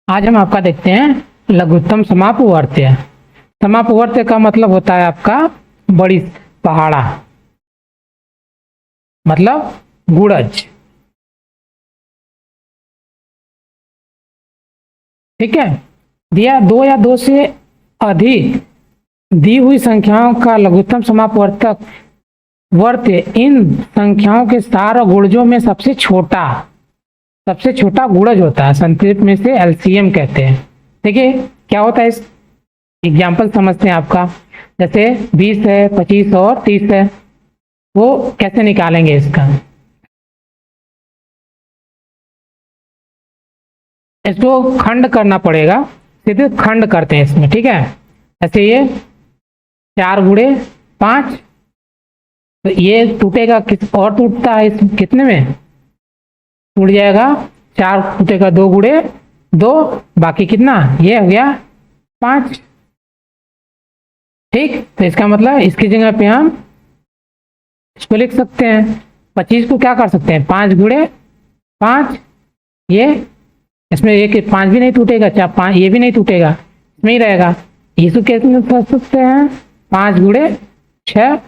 आज हम आपका देखते हैं लघुत्तम समापवर्त्य। समापवर्त्य का मतलब होता है आपका बड़ी पहाड़ा, मतलब गुड़ज। ठीक है। दिया दो या दो से अधिक दी हुई संख्याओं का लघुत्तम समापवर्तक वर्त्य इन संख्याओं के सार और गुणजों में सबसे छोटा गुणज होता है। संक्षिप्त में से एलसीएम कहते हैं। देखिए क्या होता है, इस एग्जाम्पल समझते हैं आपका। जैसे 20 है, 25 और 30 है, वो कैसे निकालेंगे इसका। इसको खंड करना पड़ेगा, सीधे खंड करते हैं इसमें। ठीक है, ऐसे ये 4 गुणे 5, तो ये टूटेगा किस और टूटता है इस कितने में टूट जाएगा, 4 टूटेगा 2 गुणे 2, बाकी कितना ये हो गया 5। ठीक, तो इसका मतलब इसकी जगह पे हम इसको लिख सकते हैं। 25 को क्या कर सकते हैं, 5 गुणे 5, ये इसमें एक 5 भी नहीं टूटेगा, चाहे 5 ये भी नहीं टूटेगा, इसमें ही रहेगा। इसको कैसे कर सकते हैं, 5 गुणे 6,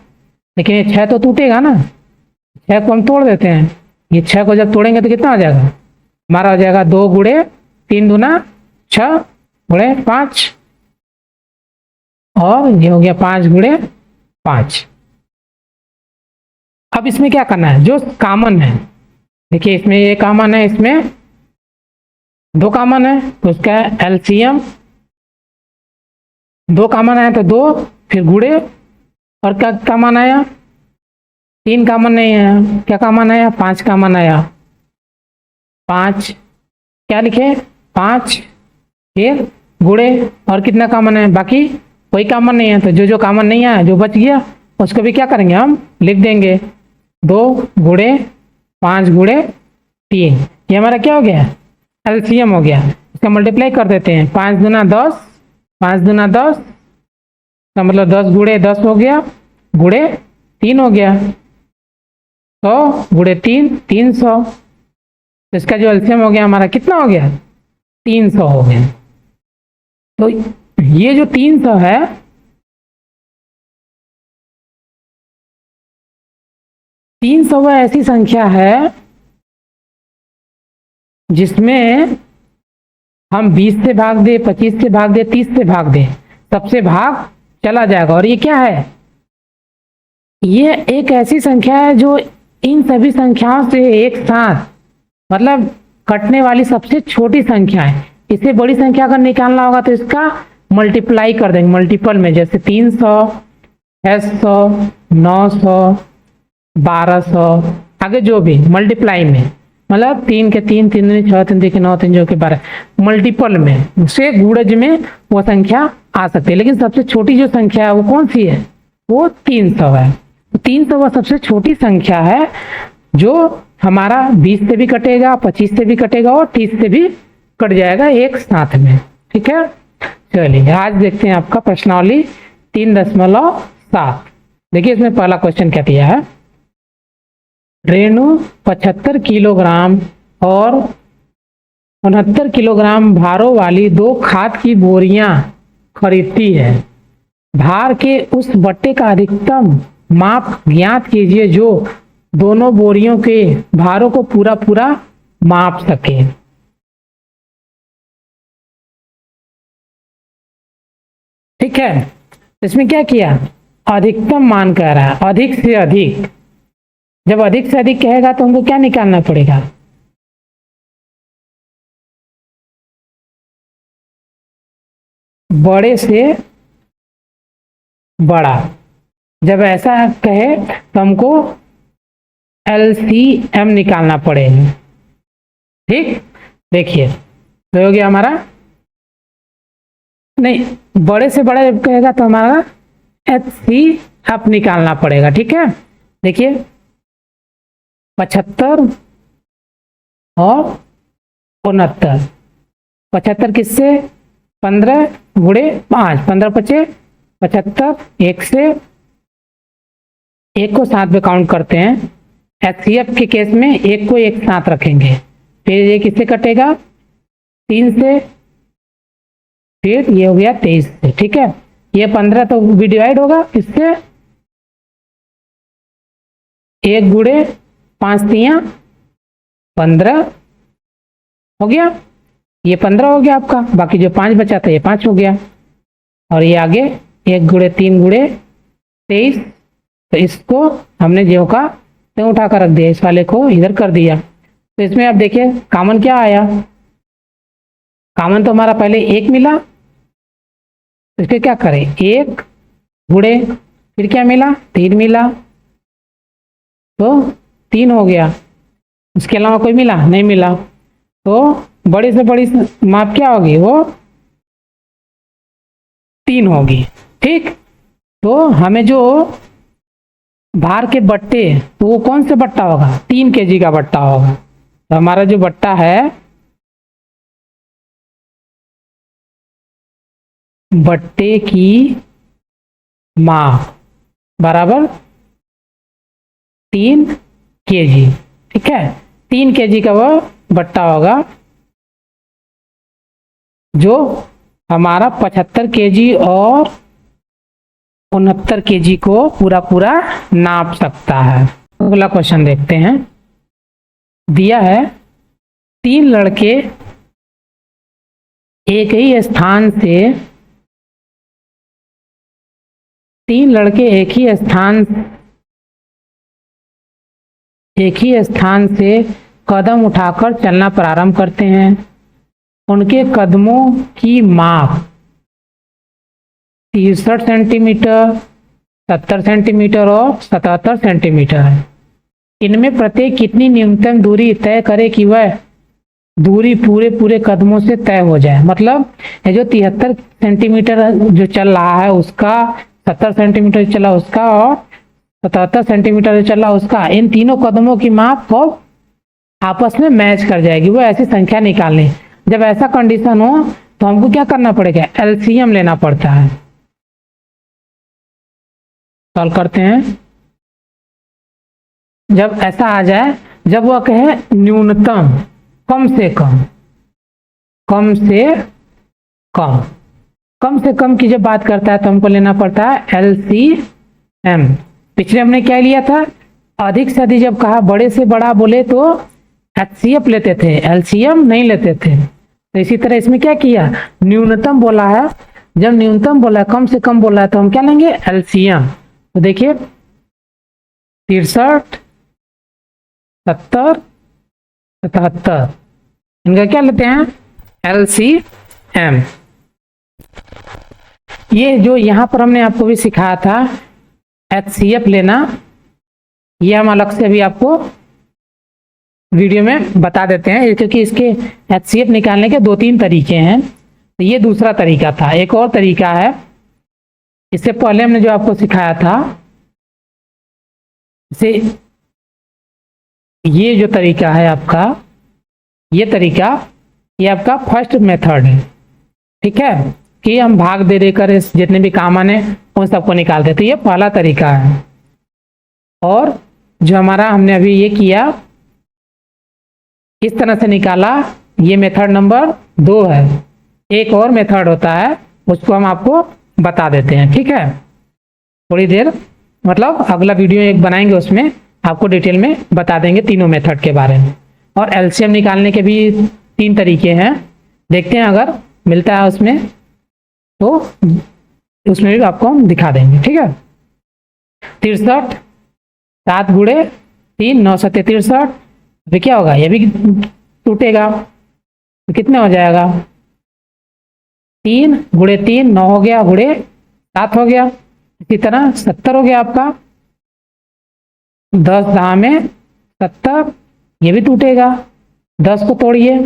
लेकिन ये 6 तो टूटेगा ना, 6 को हम तोड़ देते हैं। ये 6 को जब तोड़ेंगे तो कितना हो जाएगा, हमारा हो जाएगा 2 गुणे 3 दूना 6 गुणे 5, और ये हो गया 5 गुणे 5। अब इसमें क्या करना है, जो कॉमन है, देखिए इसमें ये कॉमन है, इसमें 2 कॉमन है, तो उसका एलसीएम 2 कॉमन आया तो 2, फिर गुणे, और क्या कॉमन आया, 3 कॉमन नहीं आया, क्या कॉमन आया, 5 कॉमन आया। 5 क्या लिखे, 5 फिर गुणे, और कितना कॉमन है, बाकी कोई कॉमन नहीं है। तो जो जो कॉमन नहीं आया, जो बच गया, उसको भी क्या करेंगे, हम लिख देंगे। 2 गुणे 5 गुणे 3, ये हमारा क्या हो गया, एलसीएम हो गया। इसका मल्टीप्लाई कर देते हैं, 5 दूना 10, 5 दूना 10, का मतलब 10 गुणे 10 हो गया, गुणे 3 हो गया, 100 गुणे 3 300। तो इसका जो एलसीएम हो गया हमारा कितना हो गया, 300 हो गया। तो ये जो 300 है, वह ऐसी संख्या है जिसमें हम 20 से भाग दे, 25 से भाग दे, 30 से भाग दे, सबसे भाग चला जाएगा। और ये क्या है, ये एक ऐसी संख्या है जो इन सभी संख्याओं से एक साथ मतलब कटने वाली सबसे छोटी संख्या है। इससे बड़ी संख्या अगर निकालना होगा तो इसका मल्टीप्लाई कर देंगे, मल्टीपल में, जैसे 300, 600, 900, 1200, आगे जो भी मल्टीप्लाई में, मतलब 3 के 3, 3 दूनी 6, 3 के 9, 3 जो के 12, मल्टीपल में से गुणज में वो संख्या आ सकती है। लेकिन सबसे छोटी जो संख्या है वो कौन सी है, वो 300 है। 300 वह सबसे छोटी संख्या है जो हमारा 20 से भी कटेगा, 25 से भी कटेगा, और 30 से भी कट जाएगा एक साथ में। ठीक है, चलिए आज देखते हैं आपका प्रश्नावली 3.7। देखिए इसमें पहला क्वेश्चन क्या दिया है, रेणु 75 किलोग्राम और 69 किलोग्राम भारों वाली 2 खाद की बोरियां खरीदती है। भार के उस बट्टे का अधिकतम माप ज्ञात कीजिए जो दोनों बोरियों के भारों को पूरा पूरा माप सके। ठीक है, इसमें क्या किया, अधिकतम मान कह रहा है, अधिक से अधिक। जब अधिक से अधिक कहेगा तो हमको क्या निकालना पड़ेगा, बड़े से बड़ा। जब ऐसा कहे तो हमको एलसीएम निकालना पड़ेगा। ठीक, देखिए तो हो गया हमारा, नहीं, बड़े से बड़ा जब कहेगा तो हमारा एचसीएफ निकालना पड़ेगा। ठीक है, देखिए 75 और 69, 75 किससे, 15 गुणे 5, 15 पचे 75, 1 से 1 को साथ में काउंट करते हैं। एचसीएफ के केस में 1 को एक साथ रखेंगे, फिर ये किससे कटेगा, 3 से, फिर ये हो गया 23 से, ठीक है। ये 15 तो भी डिवाइड होगा किससे, 1 गुणे 5 तियां 15 हो गया, ये 15 हो गया आपका, बाकी जो 5 बचा था ये 5 हो गया। और ये आगे 1 गुणे 3 गुणे 23, तो इसको हमने जो का त्यों उठा कर रख दिया, इस वाले को इधर कर दिया। तो इसमें आप देखिए कॉमन क्या आया, कॉमन तो हमारा पहले 1 मिला, तो इसके क्या करें, 1 गुणे फिर क्या मिला, 3 मिला, तो 3 हो गया। इसके अलावा कोई मिला नहीं मिला, तो बड़ी से बड़ी माप क्या होगी, वो 3 होगी, ठीक। तो हमें जो भार के बट्टे, तो वो कौन से बट्टा होगा, 3 kg का बट्टा होगा। तो हमारा जो बट्टा है, बट्टे की माप बराबर 3 kg, ठीक है। 3 kg का वो बट्टा होगा, जो हमारा 75 kg और 69 kg को पूरा पूरा नाप सकता है। अगला क्वेश्चन देखते हैं। दिया है 3 लड़के एक ही स्थान से, 3 लड़के एक ही स्थान से कदम उठाकर चलना प्रारंभ करते हैं। उनके कदमों की माप 63 सेंटीमीटर, 70 सेंटीमीटर और 77 सेंटीमीटर है। इनमें प्रत्येक कितनी न्यूनतम दूरी तय करे कि वह दूरी पूरे पूरे कदमों से तय हो जाए। मतलब ये जो 73 सेंटीमीटर जो चल रहा है उसका, 70 सेंटीमीटर चला उसका और 77 सेंटीमीटर जो चला उसका, इन तीनों कदमों की माप को आपस में मैच कर जाएगी। वो ऐसी संख्या निकालनी। जब ऐसा कंडीशन हो तो हमको क्या करना पड़ेगा, एलसीएम लेना पड़ता है। सॉल्व करते हैं। जब ऐसा आ जाए, जब वह कहे न्यूनतम, कम से कम, कम से कम, कम से कम की जब बात करता है तो हमको लेना पड़ता है एलसीएम। पिछले हमने क्या लिया था, अधिक से अधिक जब कहा, बड़े से बड़ा बोले तो एचसीएफ लेते थे, एलसीएम नहीं लेते थे। तो इसी तरह इसमें क्या किया, न्यूनतम बोला है, जब न्यूनतम बोला है, कम से कम बोला है, तो हम क्या लेंगे, एलसीएम। तो देखिए 63, 70, 77, इनका क्या लेते हैं, एलसीएम। ये जो यहाँ पर हमने आपको भी सिखाया था एचसीएफ लेना, ये हम अलग से अभी आपको वीडियो में बता देते हैं, क्योंकि इसके एचसीएफ निकालने के 2-3 तरीके हैं। तो ये दूसरा तरीका था। एक और तरीका है, इससे पहले हमने जो आपको सिखाया था, से ये जो तरीका है आपका, ये तरीका, ये आपका फर्स्ट मेथड है, ठीक है, कि हम भाग दे देकर जितने भी कॉमन है उन सबको निकालते। तो ये पहला तरीका है। और जो हमारा हमने अभी ये किया, इस तरह से निकाला, ये मेथड नंबर 2 है। एक और मेथड होता है, उसको हम आपको बता देते हैं, ठीक है। थोड़ी देर, मतलब अगला वीडियो एक बनाएंगे, उसमें आपको डिटेल में बता देंगे तीनों मेथड के बारे में। और एलसीएम निकालने के भी 3 तरीके हैं, देखते हैं अगर मिलता है उसमें तो उसमें भी आपको हम दिखा देंगे, ठीक है। 63, 7 गुणे 3, 9 7 63, अभी क्या होगा, ये भी टूटेगा, तो कितने हो जाएगा, 3 गुणे 3 9 हो गया, गुणे 7 हो गया। इसी तरह 70 हो गया आपका, 10 10 में 70, ये भी टूटेगा, 10 को तोड़िए,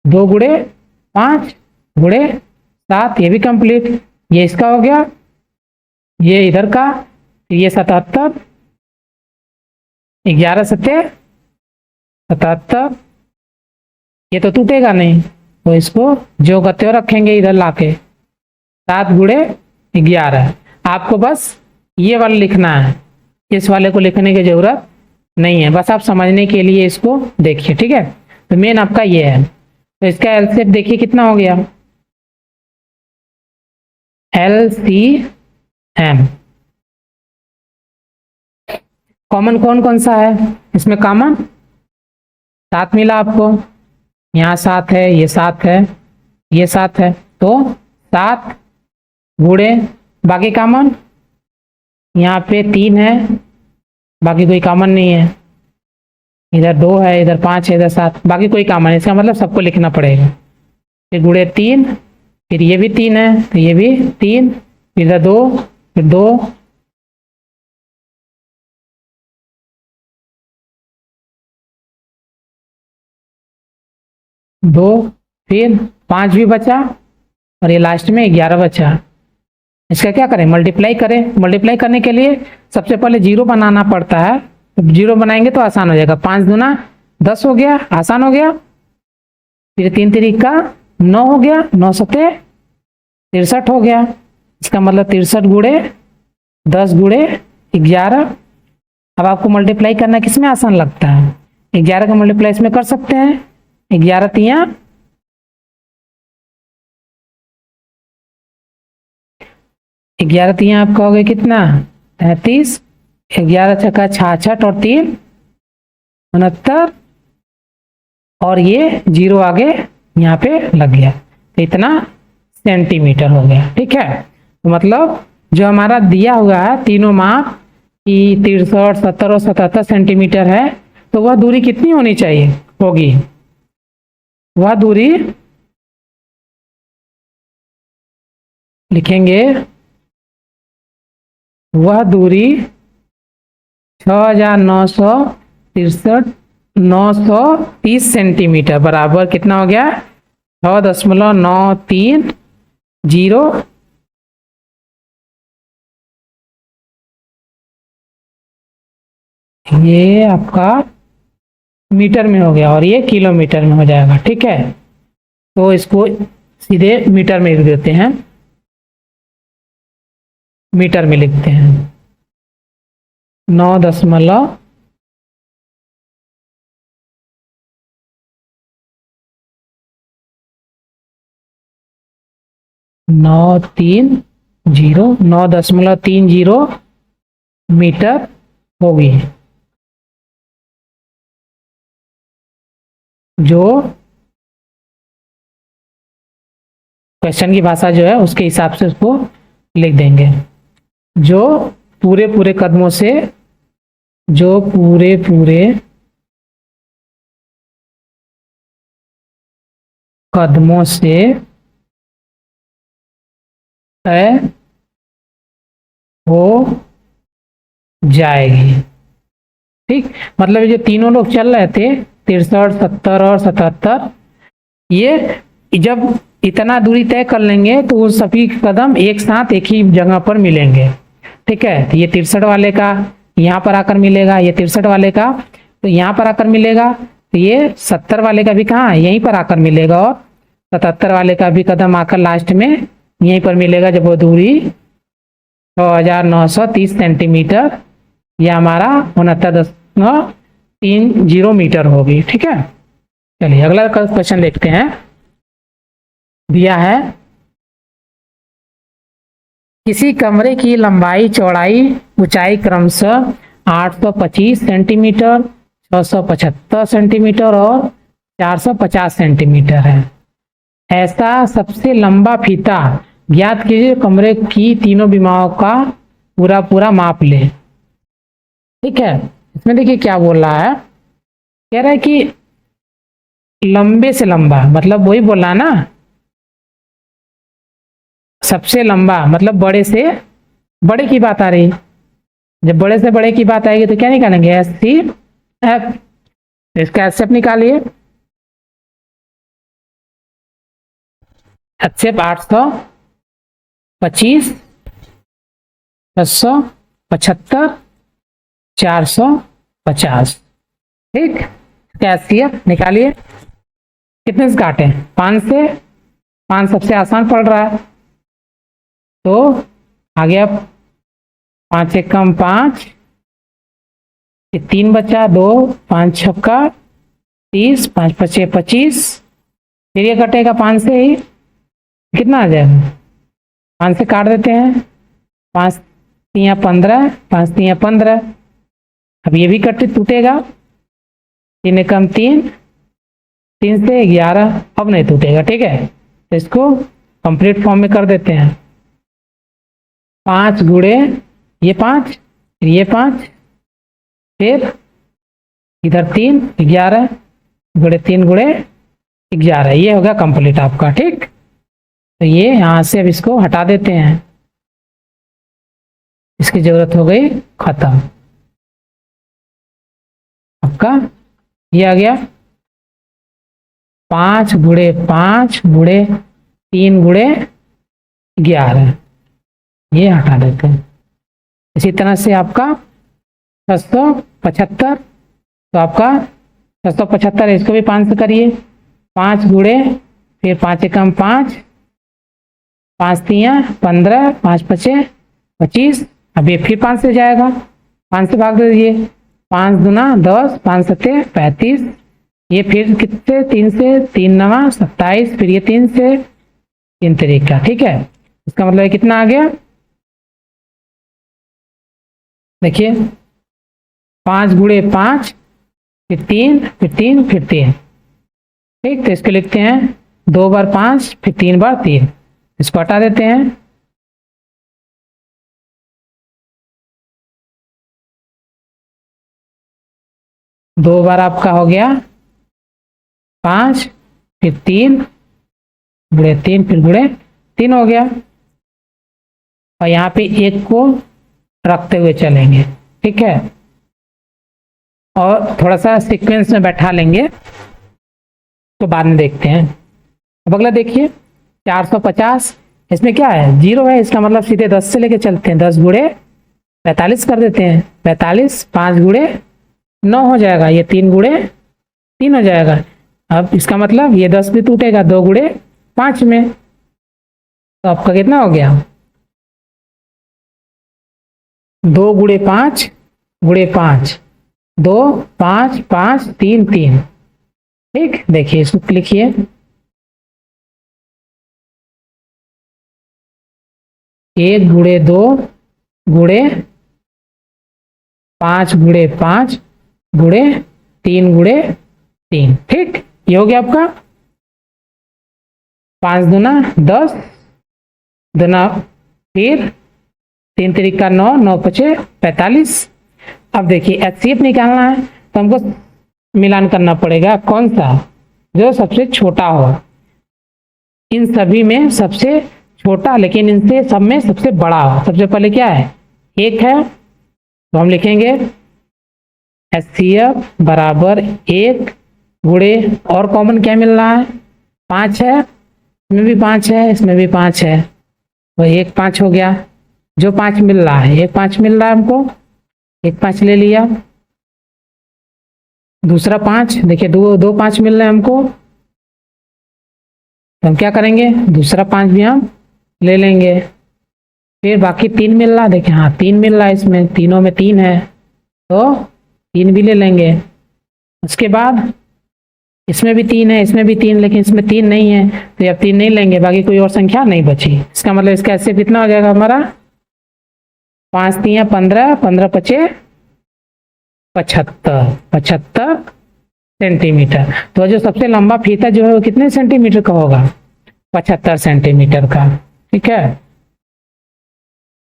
2 गुणे 5 गुणे 7, ये भी कंप्लीट। ये इसका हो गया, ये इधर का, ये 77, 11 7 77, ये तो टूटेगा नहीं, तो इसको जो गत्ते रखेंगे इधर लाके, 7 गुणे 11। आपको बस ये वाला लिखना है, इस वाले को लिखने की जरूरत नहीं है, बस आप समझने के लिए इसको देखिए, ठीक है। तो मेन आपका ये है। तो इसका एलसीएम देखिए कितना हो गया, LCM। कॉमन कौन कौन सा है इसमें? कॉमन 7 मिला आपको, यहाँ 7 है, ये 7 है, ये 7 है, तो 7 गुणे बाकी कॉमन, यहाँ पे 3 है, बाकी कोई कॉमन नहीं है, इधर 2 है, इधर 5 है, इधर 7, बाकी कोई कॉमन है। इसका मतलब सबको लिखना पड़ेगा। फिर गुणे 3, फिर ये भी 3 है तो ये भी 3, इधर 2, फिर 2, दो, फिर 5 भी बचा और ये लास्ट में 11 बचा। इसका क्या करें? मल्टीप्लाई करें। मल्टीप्लाई करने के लिए सबसे पहले जीरो बनाना पड़ता है, तो जीरो बनाएंगे तो आसान हो जाएगा। 5 दूना 10 हो गया, आसान हो गया। फिर 3 तिरिका 9 हो गया, 9 सते 63 हो गया। इसका मतलब 63 गुणे 10 गुणे 11। अब आपको मल्टीप्लाई करना किसमें आसान लगता है? 11 का मल्टीप्लाई इसमें कर सकते हैं। 11 तिया 11 तिया आप कहोगे कितना? 33। 11 छक्का 66 और 3 69, और ये जीरो आगे यहाँ पे लग गया, तो इतना सेंटीमीटर हो गया। ठीक है, तो मतलब जो हमारा दिया हुआ है तीनों माप कि 63, 70 और 77 सेंटीमीटर है, तो वह दूरी कितनी होनी चाहिए? होगी वह दूरी, लिखेंगे वह दूरी 6963 930 सेंटीमीटर बराबर कितना हो गया? 6.930। ये आपका मीटर में हो गया और ये किलोमीटर में हो जाएगा। ठीक है, तो इसको सीधे मीटर में लिख देते हैं, मीटर में लिखते हैं 9.930 9.30 मीटर होगी। जो क्वेश्चन की भाषा जो है उसके हिसाब से उसको लिख देंगे। जो पूरे पूरे कदमों से, जो पूरे पूरे कदमों से तय हो जाएगी। ठीक, मतलब ये तीनों लोग चल रहे थे 63, 70 और 77, ये जब इतना दूरी तय कर लेंगे तो वो सभी कदम एक साथ एक ही जगह पर मिलेंगे। ठीक है, तो ये 63 वाले का यहाँ पर आकर मिलेगा, ये 63 वाले का तो यहाँ पर आकर मिलेगा, तो ये 70 वाले का भी कहाँ यहीं पर आकर मिलेगा, और 77 वाले का भी कदम आकर लास्ट में यहीं पर मिलेगा, जब वो दूरी 6930 सेंटीमीटर या हमारा 69.30 मीटर होगी। ठीक है, चलिए अगला क्वेश्चन देखते हैं। दिया है किसी कमरे की लंबाई, चौड़ाई, ऊंचाई क्रमशः 825 सेंटीमीटर, 675 सेंटीमीटर और 450 सेंटीमीटर है। ऐसा सबसे लंबा फीता ज्ञात कीजिए, कमरे की तीनों विमाओं का पूरा पूरा माप ले। ठीक है, इसमें देखिए क्या बोल रहा है, कह रहा है कि लंबे से लंबा, मतलब वही बोल रहा ना, सबसे लंबा मतलब बड़े से बड़े की बात आ रही। जब बड़े से बड़े की बात आएगी तो क्या निकालेंगे? HCF। इसका HCF निकालिए। HCF 825, 675, 450। ठीक, क्या HCF निकालिए। कितने से काटे? 5 से। 5 सबसे आसान पड़ रहा है, तो आ गया 5 एकम 5, 3 बचा 2, 5 छक्का 30, 5 पचे 25, फिर ये कटेगा 5 से ही, कितना आ जाएगा? 5 से काट देते हैं, 5 तियाँ 15, 5 तियाँ 15। अब ये भी कट टूटेगा, 3 एकम 3, 3 से 11, अब नहीं टूटेगा। ठीक है, तो इसको कंप्लीट फॉर्म में कर देते हैं। 5 गुणे ये 5, फिर ये 5, फिर इधर 3, 11 गुणे 3 गुणे 11, ये होगा कंप्लीट आपका। ठीक, तो ये यहाँ से अब इसको हटा देते हैं, इसकी जरूरत हो गई खत्म। आपका ये आ गया 5 गुणे 5 गुणे 3 गुणे 11, ये हटा देते हैं। इसी तरह से आपका 675, तो आपका 675 इसको भी 5 से करिए, 5 गुणे फिर 5 एकम 5, 5 तियाँ 15, 5 पचे 25, अब ये फिर 5 से जाएगा, 5 से भाग दे दीजिए, 5 दूना 10, 5 सत्ते 35, ये फिर कितने 3 से 3 नवा 27, फिर ये 3 से 3 तरीका। ठीक है, इसका मतलब ये कितना आ गया, देखिए 5 गुणे 5, फिर 3, फिर 3, फिर 3। ठीक, तो इसको लिखते हैं 2 बार 5, फिर 3 बार 3, इसको हटा देते हैं। दो बार आपका हो गया 5, फिर 3 गुणे 3, फिर गुणे 3 हो गया, और यहाँ पे 1 को रखते हुए चलेंगे। ठीक है, और थोड़ा सा सीक्वेंस में बैठा लेंगे, तो बाद में देखते हैं। अब अगला देखिए 450, इसमें क्या है, 0 है, इसका मतलब सीधे 10 से लेके चलते हैं, 10 गुणे 45 कर देते हैं, 45, 5 गुणे 9 हो जाएगा, ये 3 गुणे 3 हो जाएगा। अब इसका मतलब ये 10 भी टूटेगा 2 गुणे 5 में, तो आपका कितना हो गया, 2 गुणे 5 गुणे 5, 2 5 5 3 3। ठीक, देखिए इसको लिखिए, एक गुणे 2 गुणे 5 गुणे 5 गुणे 3 गुणे 3। ठीक, ये हो गया आपका 5 दूना 10, दूना फिर 3 तरीका 9, 9 पचे 45। अब देखिए एचसीएफ निकालना है, तो हमको मिलान करना पड़ेगा, कौन सा, जो सबसे छोटा हो, इन सभी में सबसे छोटा, लेकिन इनसे सब में सबसे बड़ा हो। सबसे पहले क्या है, 1 है, तो हम लिखेंगे एचसीएफ बराबर 1 गुणे, और कॉमन क्या मिल रहा है, 5 है, इसमें भी 5 है, इसमें भी 5 है, तो 1 5 हो गया, जो 5 मिल रहा है, 1 5 मिल रहा है हमको, 1 5 ले लिया। दूसरा 5, देखिए 2 5 मिल रहे हैं हमको, तो हम क्या करेंगे, दूसरा 5 भी हम ले लेंगे। फिर बाकी 3 मिल रहा है, देखिए हाँ 3 मिल रहा है, इसमें तीनों में 3 है, तो 3 भी ले लेंगे। उसके बाद इसमें भी 3 है, इसमें भी 3, लेकिन इसमें 3 नहीं है, तो अब 3 नहीं लेंगे, बाकी कोई और संख्या नहीं बची। इसका मतलब इसका ऐसे कितना हो जाएगा हमारा, 5 तियाँ 15, 15 पचे 75, 75 सेंटीमीटर। तो जो सबसे लंबा फीता जो है वो कितने सेंटीमीटर का होगा, 75 सेंटीमीटर का। ठीक है,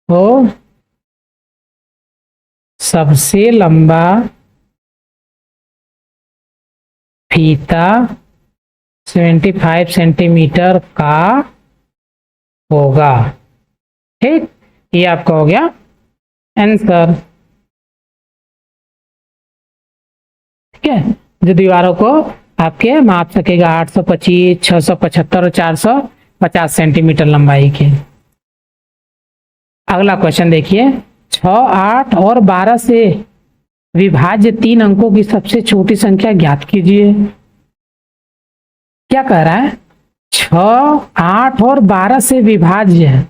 तो सबसे लंबा फीता 75 सेंटीमीटर का होगा। ठीक, ये आपका हो गया आंसर। ठीक है, जो दीवारों को आपके माप सकेगा 825, 675 और 450 सेंटीमीटर लंबाई के। अगला क्वेश्चन देखिए, 6, 8 और 12 से विभाज्य 3 अंकों की सबसे छोटी संख्या ज्ञात कीजिए। क्या कह रहा है, 6, 8 और 12 से विभाज्य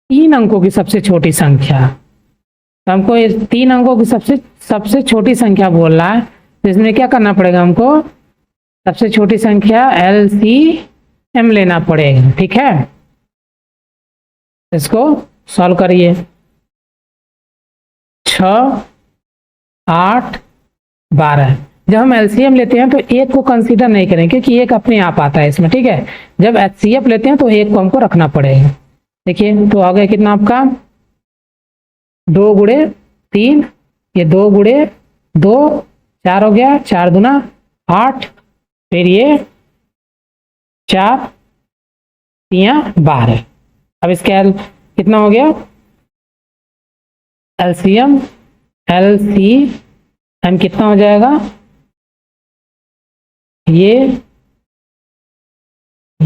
3 अंकों की सबसे छोटी संख्या, तो हमको ये 3 अंकों की सबसे छोटी संख्या बोल रहा है, तो इसमें क्या करना पड़ेगा, हमको सबसे छोटी संख्या LCM लेना पड़ेगा। ठीक है, इसको सॉल्व करिए। 6, 8, 12। जब हम एलसीएम लेते हैं तो एक को कंसीडर नहीं करें क्योंकि एक अपने आप आता है इसमें, ठीक है। जब एचसीएफ लेते हैं तो एक को हमको रखना पड़ेगा। देखिए तो आ गया कितना आपका 2 गुणे 3, ये 2 गुणे 2, 4 हो गया, 4 दूना 8, फिर ये 4 3 12। अब इसका कितना हो गया एलसीएम, एलसीएम कितना हो जाएगा, ये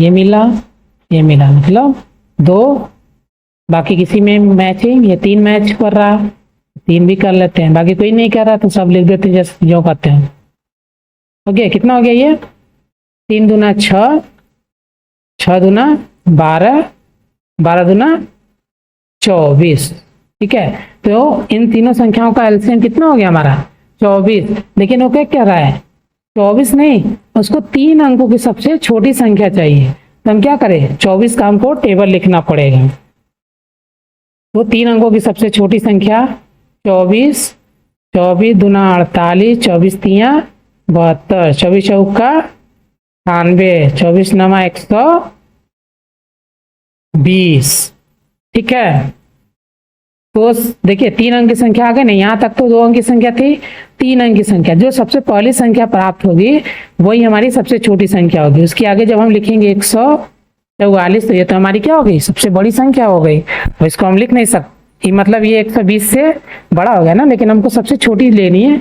मिला, ये मिला, मतलब 2, बाकी किसी में मैचिंग, ये 3 मैच कर रहा, 3 भी कर लेते हैं, बाकी कोई नहीं कर रहा तो सब लिख देते हैं जैसे जो करते हैं। ओके कितना हो गया ये 3 दूना 6, 6 दूना 12, 12 दूना 24, ठीक है। तो इन तीनों संख्याओं का एलसीएम कितना हो गया हमारा 24। लेकिन वो क्या कह रहा है 24 नहीं, उसको 3 अंकों की सबसे छोटी संख्या चाहिए। तो हम क्या करें 24 का हमको टेबल लिखना पड़ेगा। तो 3 अंकों की सबसे छोटी संख्या 24, 24 दूना 48, 24 तिया 72, 24 चौका 98, 24 नमा 120, ठीक है। तो देखिए 3 अंक की संख्या आ गई नहीं, यहाँ तक तो 2 अंक की संख्या थी, 3 अंक की संख्या जो सबसे पहली संख्या प्राप्त होगी वही हमारी सबसे छोटी संख्या होगी। उसके आगे जब हम लिखेंगे 144 तो ये तो हमारी क्या हो गई सबसे बड़ी संख्या हो गई, तो इसको हम लिख नहीं सकते, मतलब ये 120 से बड़ा हो गया ना, लेकिन हमको सबसे छोटी लेनी है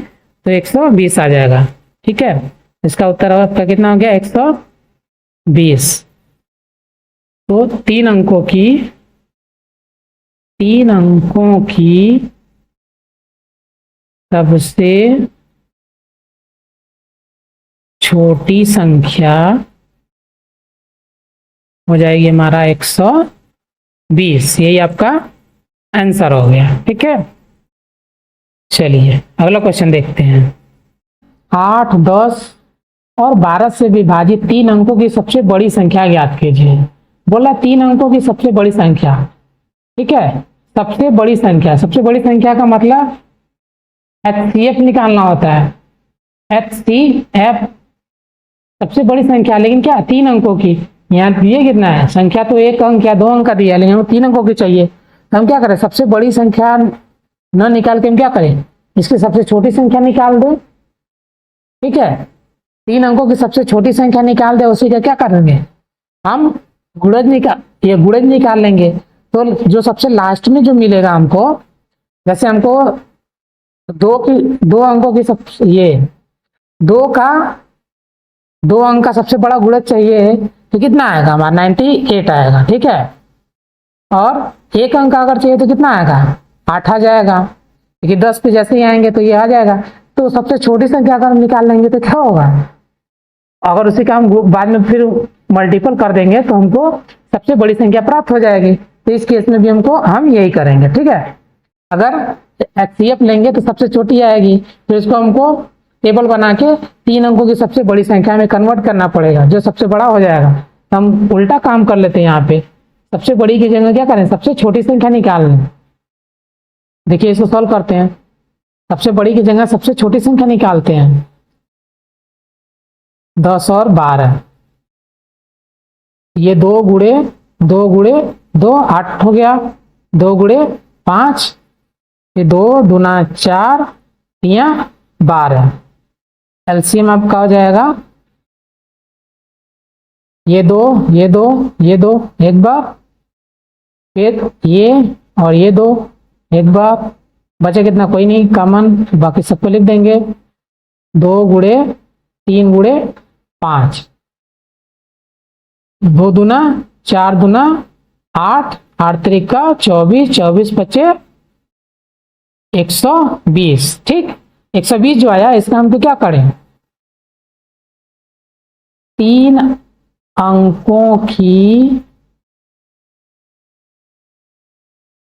तो 120 आ जाएगा, ठीक है। इसका उत्तर आपका कितना हो गया 120। तो 3 अंकों की सबसे छोटी संख्या हो जाएगी हमारा 120, यही आपका आंसर हो गया, ठीक है। चलिए अगला क्वेश्चन देखते हैं। 8, 10 और 12 से विभाजित 3 अंकों की सबसे बड़ी संख्या ज्ञात कीजिए। बोला 3 अंकों की सबसे बड़ी संख्या, ठीक है। सबसे बड़ी संख्या का मतलब एचसीएफ निकालना होता है, एचसीएफ सबसे बड़ी संख्या, लेकिन क्या 3 अंकों की। यहाँ ये कितना है संख्या तो 1 अंक या 2 अंक का दिया, लेकिन 3 अंकों की चाहिए। तो हम क्या करें सबसे बड़ी संख्या न निकाल के हम क्या करें इसकी सबसे छोटी संख्या निकाल दो, ठीक है। 3 अंकों की सबसे छोटी संख्या निकाल दे, उसी का क्या करेंगे हम गुणज निकाल लेंगे। तो जो सबसे लास्ट में जो मिलेगा हमको, जैसे हमको 2 अंकों की ये 2 अंक का सबसे बड़ा गुणज चाहिए तो कितना आएगा हमारा 98 आएगा, ठीक है। और 1 अंक का अगर चाहिए तो कितना आएगा 8 आ जाएगा, लेकिन 10 पे जैसे ही आएंगे तो ये आ जाएगा। तो सबसे छोटी संख्या अगर हम निकाल लेंगे तो क्या होगा, अगर उसी का हम बाद में फिर मल्टीपल कर देंगे तो हमको सबसे बड़ी संख्या प्राप्त हो जाएगी। तो इस केस में भी हम यही करेंगे, ठीक है। अगर एचसीएफ लेंगे तो सबसे छोटी आएगी, तो इसको हमको टेबल बना के 3 अंकों की सबसे बड़ी संख्या में कन्वर्ट करना पड़ेगा, जो सबसे बड़ा हो जाएगा। तो हम उल्टा काम कर लेते हैं, यहाँ पे सबसे बड़ी की जगह क्या करें सबसे छोटी संख्या निकाल लें। देखिए इसको सॉल्व करते हैं, सबसे बड़ी की जगह सबसे छोटी संख्या निकालते हैं। 10 और 12, ये 2 गुणे 2 8 हो गया, 2 गुणे 5, ये 2 दूना 4 या 12। एलसीएम आपका हो जाएगा ये 2 एक बार, फिर ये और ये 2 एक बार, बचे कितना कोई नहीं कॉमन, बाकी सबको लिख देंगे। 2 गुणे 3 गुणे 5, 2 दूना 4 दूना 8, 8 त्रिका 24, 24 बचे 120, ठीक। 120 जो आया इसका हम तो क्या करें 3 अंकों की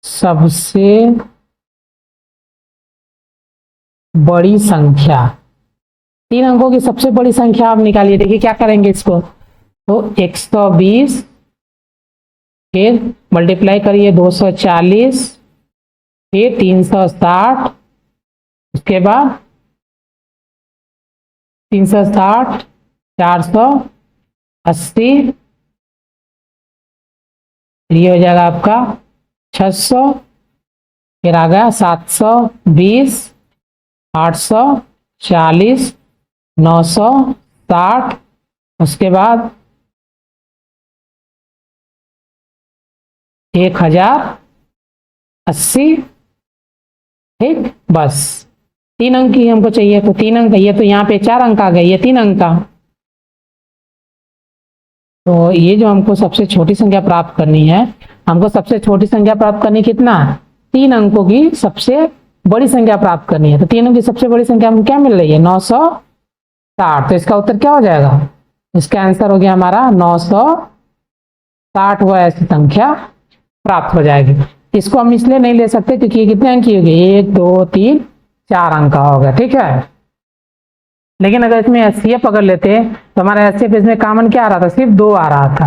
सबसे बड़ी संख्या, 3 अंकों की सबसे बड़ी संख्या आप निकालिए। देखिए क्या करेंगे इसको, तो 120 फिर मल्टीप्लाई करिए 240, फिर 360, उसके बाद 360, 480, ये हो जाएगा आपका 600, फिर आ गया 720, 840, 960, उसके बाद 1080, ठीक। बस 3 अंक ही हमको चाहिए, तो 3 अंक, ये तो यहाँ पे 4 अंक आ गए, ये 3 अंक का। तो ये जो हमको सबसे छोटी संख्या प्राप्त करनी है, हमको सबसे छोटी संख्या प्राप्त करनी कितना, 3 अंकों की सबसे बड़ी संख्या प्राप्त करनी है। तो 3 अंक की सबसे बड़ी संख्या हमको क्या मिल रही है, 960। तो इसका उत्तर क्या हो जाएगा, इसका आंसर हो गया हमारा 960 वह ऐसी संख्या प्राप्त हो जाएगी। इसको हम इसलिए नहीं ले सकते क्योंकि ये कितने अंक की होगी, 1 2 3 4 अंक का होगा, ठीक है। लेकिन अगर इसमें एचसीएफ अगर लेते हैं तो हमारा एचसीएफ इसमें कॉमन क्या आ रहा था, सिर्फ 2 आ रहा था।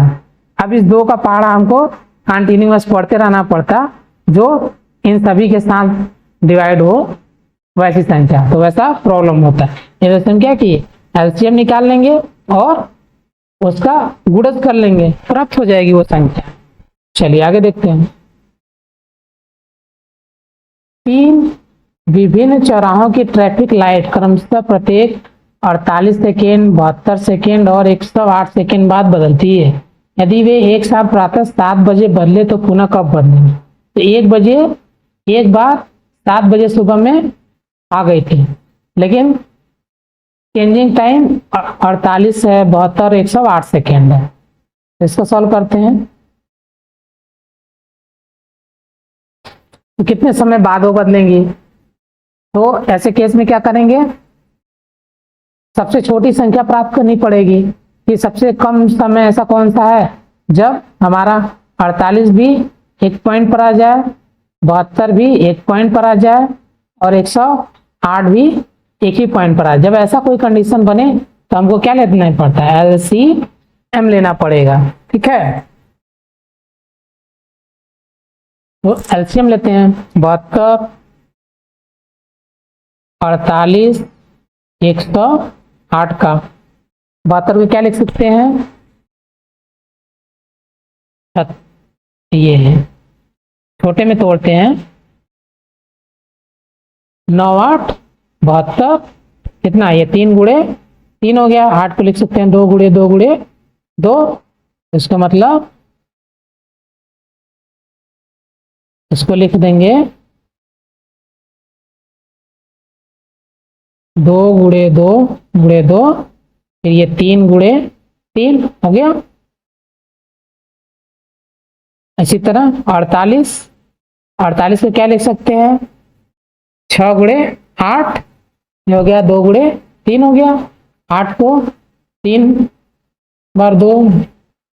अब इस 2 का पहाड़ा हमको कंटिन्यूअस पढ़ते रहना पड़ता, जो इन सभी के साथ डिवाइड हो वैसी संख्या, तो वैसा प्रॉब्लम होता है। ये वैसे हम क्या किए, एलसीएम निकाल लेंगे और उसका गुणज कर लेंगे, प्राप्त हो जाएगी वो संख्या। चलिए आगे देखते हैं। 3 विभिन्न चौराहों की ट्रैफिक लाइट क्रमशः प्रत्येक 48 सेकेंड, 72 सेकेंड और 108 सेकेंड बाद बदलती है। यदि वे एक साथ प्रातः 7 बजे बदले तो पुनः कब बदलेंगे। तो 1 बजे एक बार 7 बजे सुबह में आ गई थी, लेकिन चेंजिंग टाइम 48 है, 72, 108 सेकेंड है। इसको सॉल्व करते हैं। तो कितने समय बाद वो बदलेंगी, तो ऐसे केस में क्या करेंगे, सबसे छोटी संख्या प्राप्त करनी पड़ेगी कि सबसे कम समय ऐसा कौन सा है, जब हमारा 48 भी 1 पॉइंट पर आ जाए, 72 भी 1 पॉइंट पर आ जाए और 108 भी 1 ही पॉइंट पर आ जाए। जब ऐसा कोई कंडीशन बने तो हमको क्या लेना पड़ता है, एलसीएम लेना पड़ेगा, ठीक है। तो एलसीएम लेते हैं, 72, 48, 108 का। 72 को क्या लिख सकते हैं, ये है, छोटे में तोड़ते हैं, 9 8 72, कितना, ये 3 गुणे 3 हो गया। 8 को लिख सकते हैं 2 गुणे 2 गुणे 2, इसका मतलब इसको लिख देंगे 2 गुणे 2 गुणे 2, फिर ये 3 गुणे 3 हो गया। इसी तरह 48 को क्या लिख सकते हैं, 6 गुणे 8 हो गया, 2 गुणे 3 हो गया। 8 को 3 बार 2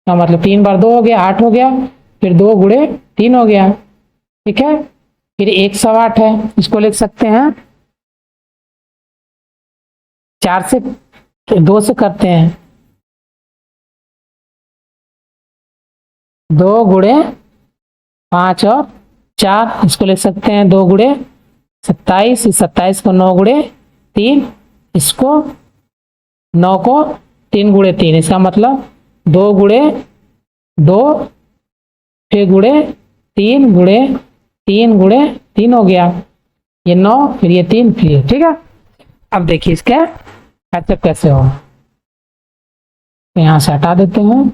का मतलब 3 बार 2 हो गया, 8 हो गया, फिर 2 गुणे 3 हो गया, ठीक है। फिर 108 है, इसको लिख सकते हैं 4 से 2 से करते हैं, 2 गुणे 5 और 4, इसको लिख सकते हैं 2 गुणे 27, 27 को 9 गुणे 3, इसको 9 को 3 गुणे 3, इसका मतलब 2 गुणे 2, फिर गुणे 3 गुणे 3 गुणे 3 हो गया, ये 9, फिर ये 3, फिर ये, ठीक है। अब देखिए इसका अच्छा कैसे हो, तो यहां से हटा देते हैं।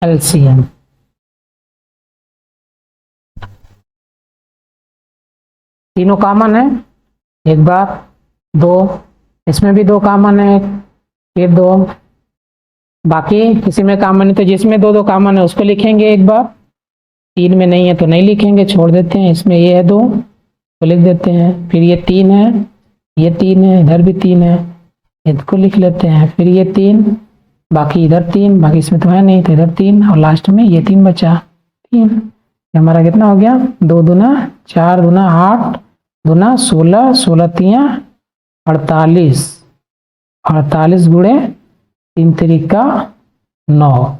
एलसीएम तीनों कॉमन है, एक बार 2, इसमें भी 2 कॉमन है, फिर 2, बाकी किसी में कॉमन है तो जिसमें 2 2 कॉमन है उसको लिखेंगे एक बार, 3 में नहीं है तो नहीं लिखेंगे, छोड़ देते हैं। इसमें ये है 2 तो लिख देते हैं, फिर ये 3 है, ये 3 है, इधर भी 3 है, इसको लिख लेते हैं, फिर ये 3, बाकी इधर 3, बाकी इसमें तो है नहीं तो इधर 3, और लास्ट में ये 3 बचा, 3। हमारा कितना हो गया, 2 दूना 4 दूना 8 दूना 16, 16 3 48, 48 गुणे 3 तिरिका 9,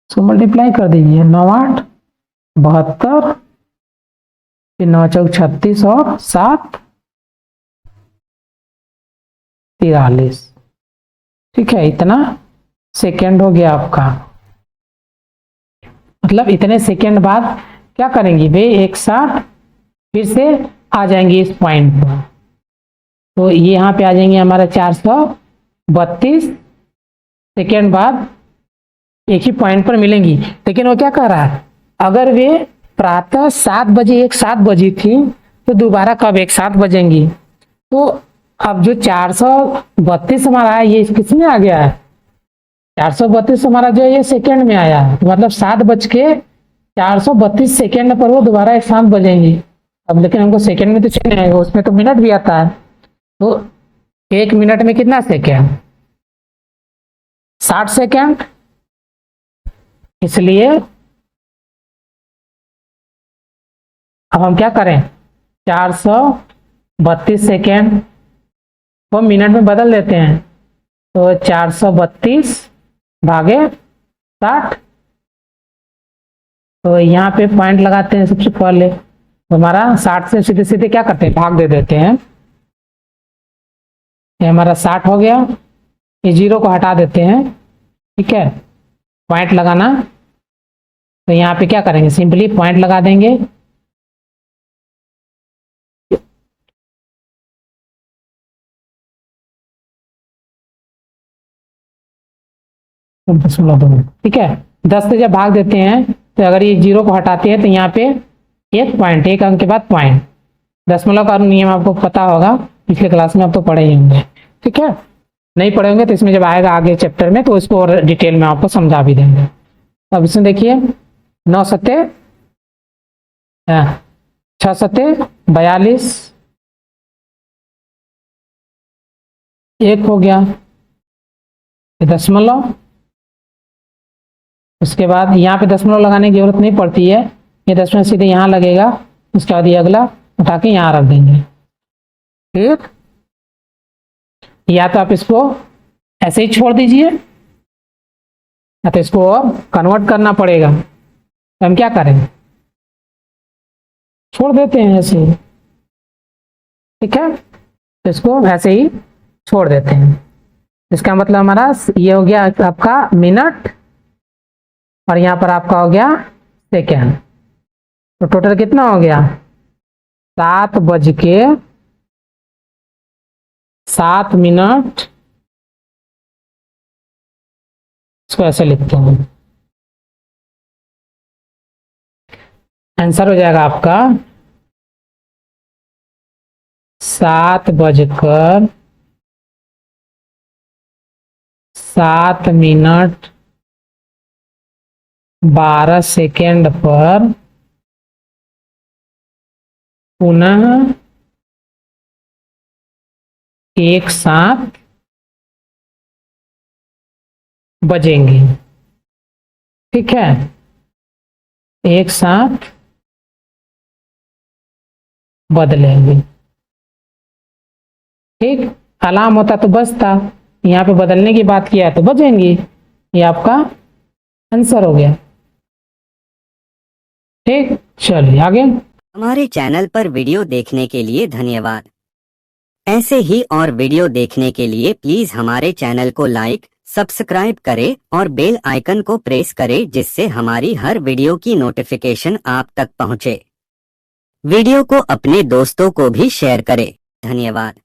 इसको मल्टीप्लाई कर दीजिए। 9 8 72, फिर 9 चौक 36 और 7 43। ठीक है, इतना सेकेंड हो गया आपका। मतलब इतने सेकेंड बाद क्या करेंगे वे एक साथ फिर से आ जाएंगे इस पॉइंट पर। तो ये यहाँ पे आ जाएंगे हमारा 432 सेकेंड बाद एक ही पॉइंट पर मिलेंगी। लेकिन वो क्या कह रहा है, अगर वे प्रातः 7 बजे एक साथ बजी थी तो दोबारा कब एक साथ बजेंगी। तो अब जो 432 हमारा है ये किसमें आ गया है, 432 हमारा जो है ये सेकेंड में आया है। तो मतलब 7:432 सेकेंड पर वो दोबारा एक साथ बजेंगी। अब लेकिन हमको सेकेंड में तो चाहिए आएगा, उसमें तो मिनट भी आता है। तो 1 मिनट में कितना सेकेंड, 60 सेकेंड। इसलिए अब हम क्या करें, 432 सेकेंड को मिनट में बदल देते हैं। तो 432 भागे 60। तो यहाँ पे पॉइंट लगाते हैं सबसे पहले। तो हमारा 60 से सीधे सीधे क्या करते हैं, भाग दे देते हैं। ये हमारा 60 हो गया, ये 0 को हटा देते हैं। ठीक है, पॉइंट लगाना। तो यहाँ पे क्या करेंगे, सिंपली पॉइंट लगा देंगे। ठीक है, 10 से जब भाग देते हैं तो अगर ये 0 को हटाते हैं तो यहाँ पे एक पॉइंट, एक अंक के बाद पॉइंट। दशमलव का नियम आपको पता होगा, पिछले क्लास में आप तो पढ़े ही होंगे। ठीक है, नहीं पढ़े होंगे तो इसमें जब आएगा आगे चैप्टर में तो इसको और डिटेल में आपको समझा भी देंगे। अब इसमें देखिए 9 सत्ते 6 सत्ते 42, 1 हो गया, दशमलव। उसके बाद यहाँ पे दशमलव लगाने की जरूरत नहीं पड़ती है, ये दशमलव सीधे यहाँ लगेगा। उसके बाद ये अगला उठा के यहाँ रख देंगे। ठीक, या तो आप इसको ऐसे ही छोड़ दीजिए या तो इसको कन्वर्ट करना पड़ेगा। तो हम क्या करें, छोड़ देते हैं ऐसे ही। ठीक है, तो इसको ऐसे ही छोड़ देते हैं। इसका मतलब हमारा ये हो गया आपका मिनट और यहाँ पर आपका हो गया सेकेंड। तो टोटल कितना हो गया, 7:07। इसको ऐसे लिखते हैं, आंसर हो जाएगा आपका 7:07 पर पुनः एक साथ बजेंगे। ठीक है, एक साथ बदलेंगे। ठीक, अलार्म होता तो बजता, यहाँ पे बदलने की बात किया है तो बजेंगे। ये आपका आंसर हो गया। ठीक, चलिए आगे। हमारे चैनल पर वीडियो देखने के लिए धन्यवाद। ऐसे ही और वीडियो देखने के लिए प्लीज हमारे चैनल को लाइक, सब्सक्राइब करें और बेल आइकन को प्रेस करें, जिससे हमारी हर वीडियो की नोटिफिकेशन आप तक पहुंचे। वीडियो को अपने दोस्तों को भी शेयर करें। धन्यवाद।